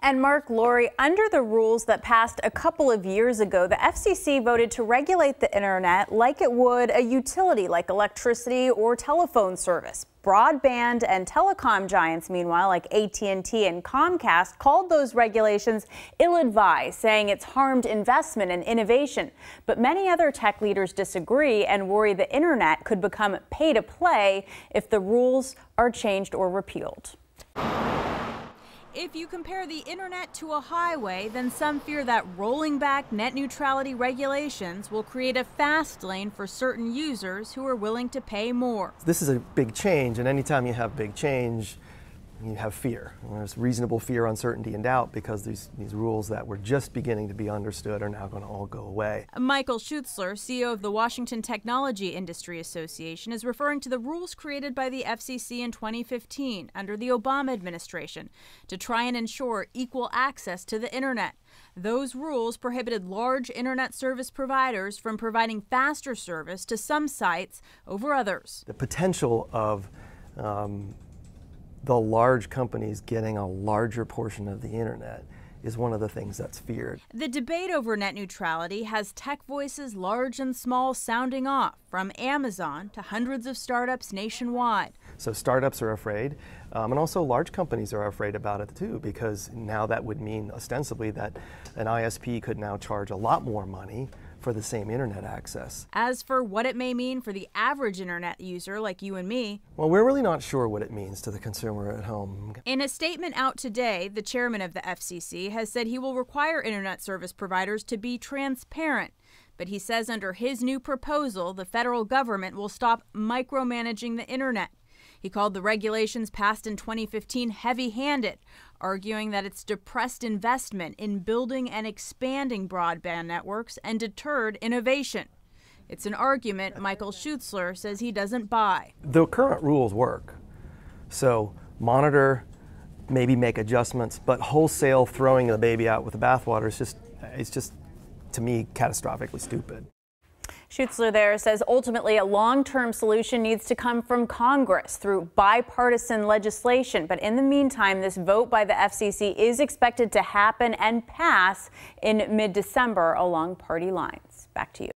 And Mark, Lori, under the rules that passed a couple of years ago, the FCC voted to regulate the internet like it would a utility like electricity or telephone service. Broadband and telecom giants, meanwhile, like AT&T and Comcast, called those regulations ill-advised, saying it's harmed investment and innovation. But many other tech leaders disagree and worry the internet could become pay-to-play if the rules are changed or repealed. If you compare the internet to a highway, then some fear that rolling back net neutrality regulations will create a fast lane for certain users who are willing to pay more. This is a big change, and anytime you have big change, you have fear. There's reasonable fear, uncertainty, and doubt because these rules that were just beginning to be understood are now going to all go away. Michael Schutzler, CEO of the Washington Technology Industry Association, is referring to the rules created by the FCC in 2015 under the Obama administration to try and ensure equal access to the internet. Those rules prohibited large internet service providers from providing faster service to some sites over others. The potential of the large companies getting a larger portion of the internet is one of the things that's feared. The debate over net neutrality has tech voices large and small sounding off, from Amazon to hundreds of startups nationwide. So startups are afraid, and also large companies are afraid about it too, because now that would mean ostensibly that an ISP could now charge a lot more money for the same internet access. As for what it may mean for the average internet user like you and me, well, we're really not sure what it means to the consumer at home. In a statement out today, the chairman of the FCC has said he will require internet service providers to be transparent. But he says under his new proposal, the federal government will stop micromanaging the internet. He called the regulations passed in 2015 heavy-handed, arguing that it's depressed investment in building and expanding broadband networks and deterred innovation. It's an argument Michael Schutzler says he doesn't buy. The current rules work. So monitor, maybe make adjustments, but wholesale throwing the baby out with the bathwater is just, to me, catastrophically stupid. Schutzler there says ultimately a long-term solution needs to come from Congress through bipartisan legislation. But in the meantime, this vote by the FCC is expected to happen and pass in mid-December along party lines. Back to you.